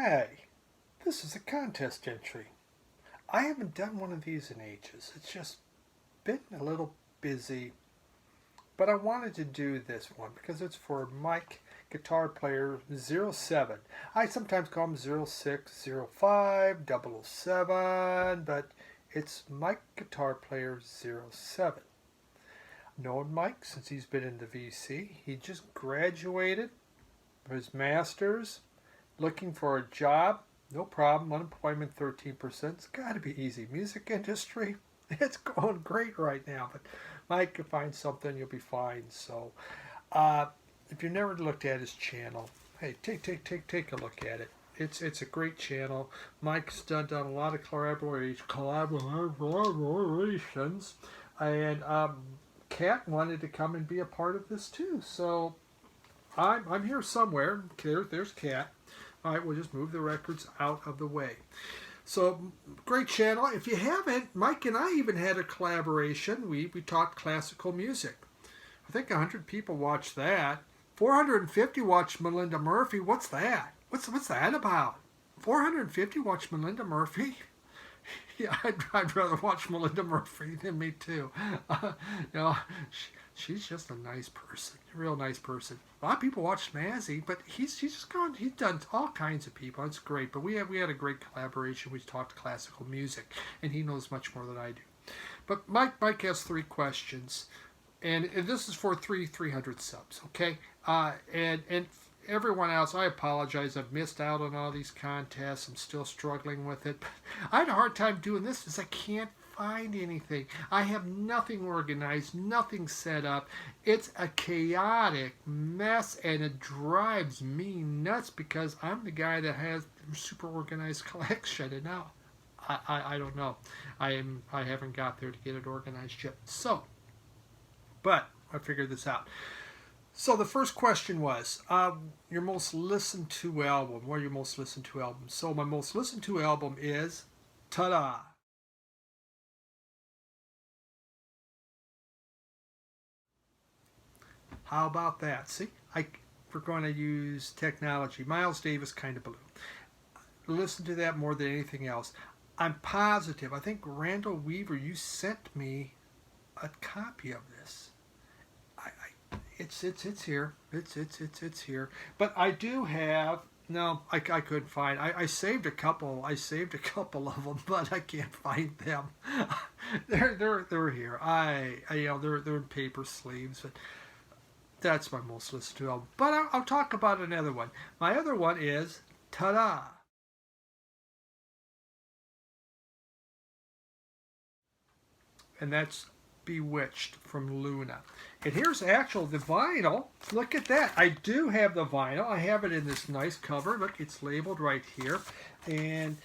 Hey, this is a contest entry. I haven't done one of these in ages. It's just been a little busy, but I wanted to do this one because it's for Mike Guitar Player 07. I sometimes call him 06, 05, 007, but it's Mike Guitar Player 07. Known Mike since he's been in the VC. He just graduated his master's, looking for a job. No problem. Unemployment 13%. It's got to be easy. Music industry, it's going great right now. But Mike, you find something, you'll be fine. So, if you've never looked at his channel, hey, take a look at it. It's a great channel. Mike's done a lot of collaborations, and Kat wanted to come and be a part of this too. So I'm here somewhere. There's Kat. All right, we'll just move the records out of the way. So, great channel. If you haven't, Mike and I even had a collaboration. We taught classical music. I think 100 people watched that. 450 watched Melinda Murphy. What's that? What's that about? 450 watched Melinda Murphy? Yeah, I'd rather watch Melinda Murphy than me too. You know, she's just a nice person, a real nice person. A lot of people watch Mazzy, but he's done all kinds of people. It's great. But we had a great collaboration. We talked classical music, and he knows much more than I do. But Mike has 3 questions, and this is for 300 subs. Okay, and everyone else, I apologize. I've missed out on all these contests. I'm still struggling with it. But I had a hard time doing this because I can't find anything. I have nothing organized, nothing set up. It's a chaotic mess, and it drives me nuts because I'm the guy that has a super organized collection, and now I don't know. I haven't got there to get it organized yet. So, but I figured this out. So the first question was, your most listened to album. What are your most listened to albums? So my most listened to album is Ta-Da! How about that? See, we're going to use technology. Miles Davis, Kind of Blue. Listen to that more than anything else. I'm positive. I think Randall Weaver, you sent me a copy of this. It's here. It's here. But I do have. No, I couldn't find. I saved a couple. I saved a couple of them, but I can't find them. they're here. They're in paper sleeves, but that's my most listened to album. But I'll talk about another one. My other one is Ta-Da! And that's Bewitched from Luna. And here's the vinyl. Look at that. I do have the vinyl. I have it in this nice cover. Look, it's labeled right here. And,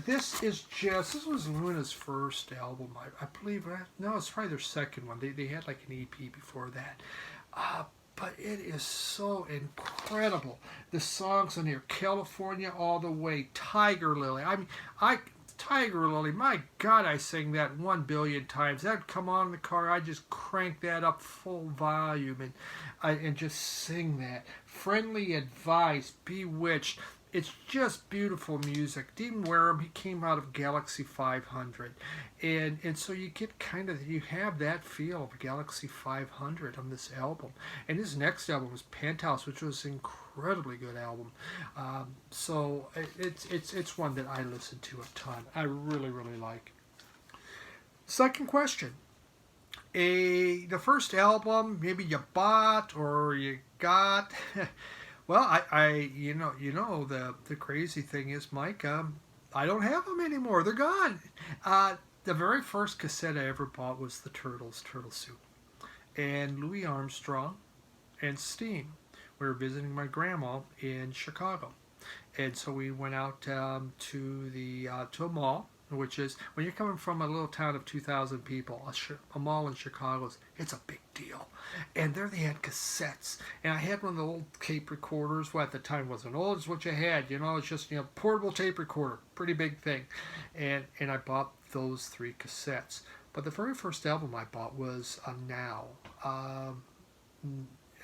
this was Luna's first album. I believe, no, it's probably their second one. They had like an EP before that. But it is so incredible. The songs on here, California All the Way, Tiger Lily. I mean, Tiger Lily, my God, I sang that 1 billion times. That'd come on in the car, I'd just crank that up full volume and just sing that. Friendly Advice, Bewitched. It's just beautiful music. Dean Wareham, he came out of Galaxy 500. And so you get you have that feel of Galaxy 500 on this album. And his next album was Penthouse, which was an incredibly good album. So it's one that I listen to a ton. I really, really like. Second question. The first album maybe you bought or you got. Well, the crazy thing is, Mike, I don't have them anymore. They're gone. The very first cassette I ever bought was the Turtles, Turtle Soup. And Louis Armstrong and Sting. We were visiting my grandma in Chicago. And so we went out to a mall, which is, when you're coming from a little town of 2,000 people, a mall in Chicago, it's a big deal. And there they had cassettes. And I had one of the old tape recorders. Well, at the time wasn't old, it's what you had. It's just, portable tape recorder. Pretty big thing. And I bought those 3 cassettes. But the very first album I bought was Now.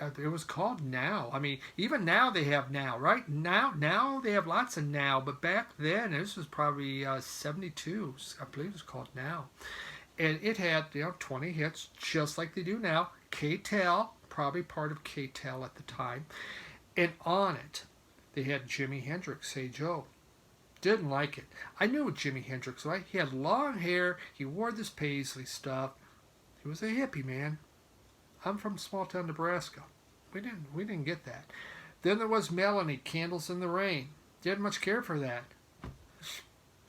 it was called Now. I mean, even now they have Now, right? Now they have lots of Now, but back then, this was probably 72, I believe it was called Now. And it had, 20 hits, just like they do now. K-Tel, probably part of K-Tel at the time. And on it, they had Jimi Hendrix, Hey Joe. Didn't like it. I knew Jimi Hendrix, right? He had long hair. He wore this paisley stuff. He was a hippie, man. I'm from small town Nebraska. We didn't get that. Then there was Melanie, Candles in the Rain. Didn't much care for that.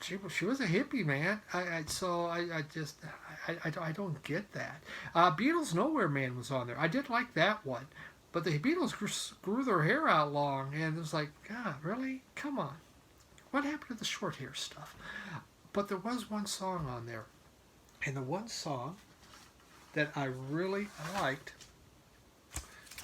She was a hippie, man. I don't get that. Beatles Nowhere Man was on there. I did like that one. But the Beatles grew their hair out long, and it was like, God, really? Come on. What happened to the short hair stuff? But there was one song on there. And the one song that I really liked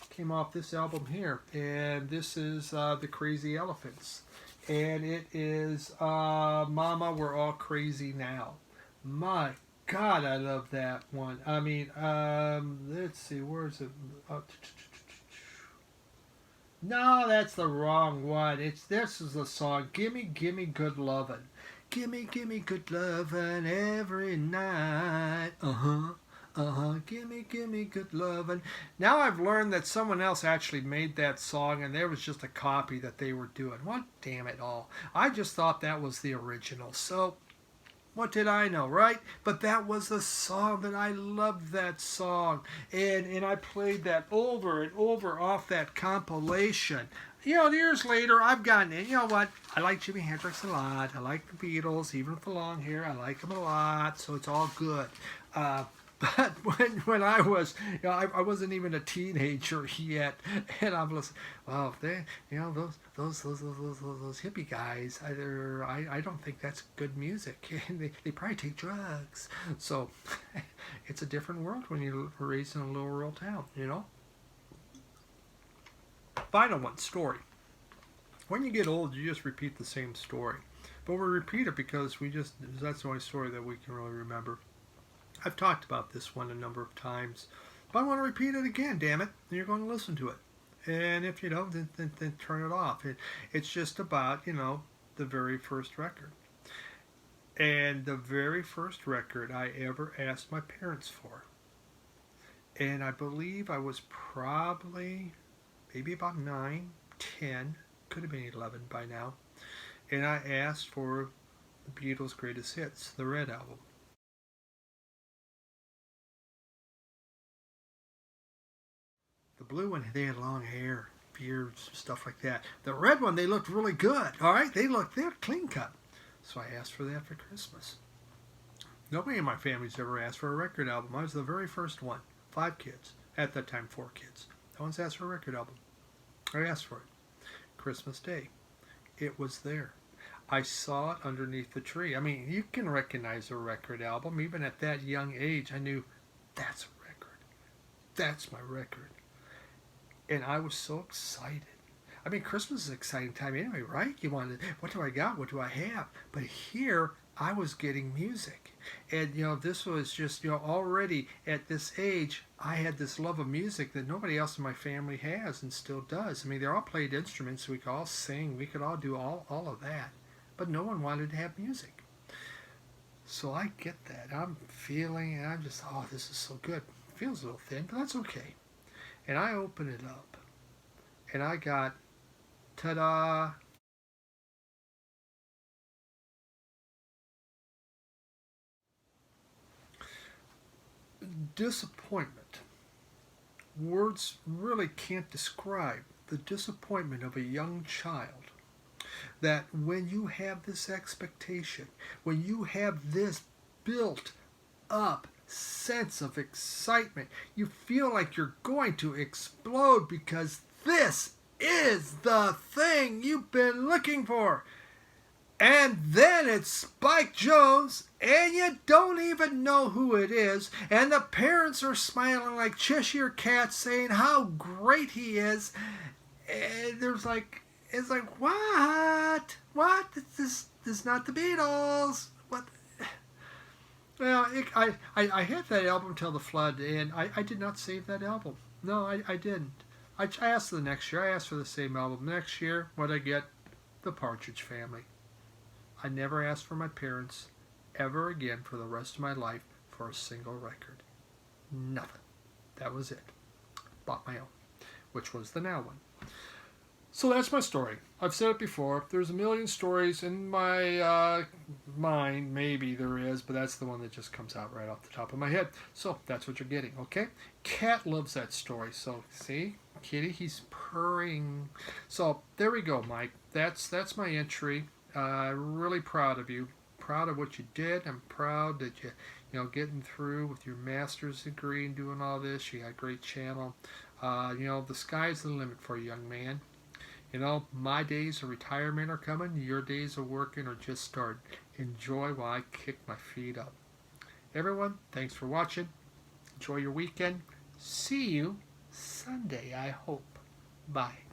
came off this album here. And this is The Crazy Elephants. And it is Mama, We're All Crazy Now. My God, I love that one. I mean, let's see, where is it? No, that's the wrong one. This is the song, Gimme, Gimme Good Lovin'. Gimme, gimme good lovin' every night. Gimme, gimme good lovin'. Now I've learned that someone else actually made that song, and there was just a copy that they were doing. What damn it all. I just thought that was the original. So, what did I know, right? But that was the song that I loved that song. And I played that over and over off that compilation. Years later, I've gotten it. You know what? I like Jimi Hendrix a lot. I like the Beatles, even with the long hair. I like them a lot, so it's all good. But when I was, I wasn't even a teenager yet, and I'm listening. Well, they, those hippie guys, I don't think that's good music. They probably take drugs. So it's a different world when you're raised in a little rural town, Final one, story. When you get old, you just repeat the same story. But we repeat it because that's the only story that we can really remember. I've talked about this one a number of times, but I want to repeat it again, damn it, and you're going to listen to it. And if you don't, then turn it off. It's just about, the very first record. And the very first record I ever asked my parents for. And I believe I was probably maybe about 9, 10, could have been 11 by now. And I asked for the Beatles' Greatest Hits, the Red Album. The blue one, they had long hair, beards, stuff like that. The red one, they looked really good, all right? They're clean cut. So I asked for that for Christmas. Nobody in my family's ever asked for a record album. I was the very first one. 5 kids. At that time, 4 kids. No one's asked for a record album. I asked for it. Christmas Day. It was there. I saw it underneath the tree. I mean, you can recognize a record album. Even at that young age, I knew that's a record. That's my record. And I was so excited. I mean, Christmas is an exciting time anyway, right? You wanted, what do I got? What do I have? But here, I was getting music. And, this was just, already at this age, I had this love of music that nobody else in my family has and still does. I mean, they all played instruments. We could all sing. We could all do all of that. But no one wanted to have music. So I get that. I'm feeling, and I'm just, this is so good. It feels a little thin, but that's okay. And I open it up, and I got, ta-da, disappointment. Words really can't describe the disappointment of a young child. That when you have this expectation, when you have this built up sense of excitement, you feel like you're going to explode because this is the thing you've been looking for. And then it's Spike Jones, and you don't even know who it is, and the parents are smiling like Cheshire cats saying how great he is, and it's like, what? This is not the Beatles. What? Well, I had that album till the flood, and I did not save that album. No, I didn't. I asked for the next year. I asked for the same album. Next year, what I get? The Partridge Family. I never asked for my parents ever again for the rest of my life for a single record. Nothing. That was it. Bought my own, which was the Now one. So that's my story. I've said it before. There's a million stories in my mind. Maybe there is, but that's the one that just comes out right off the top of my head. So that's what you're getting, okay? Cat loves that story. So see, Kitty, he's purring. So there we go, Mike. That's my entry. Really proud of you. Proud of what you did. I'm proud that you getting through with your master's degree and doing all this. You got a great channel. The sky's the limit for you, young man. My days of retirement are coming. Your days of working are just starting. Enjoy while I kick my feet up. Everyone, thanks for watching. Enjoy your weekend. See you Sunday, I hope. Bye.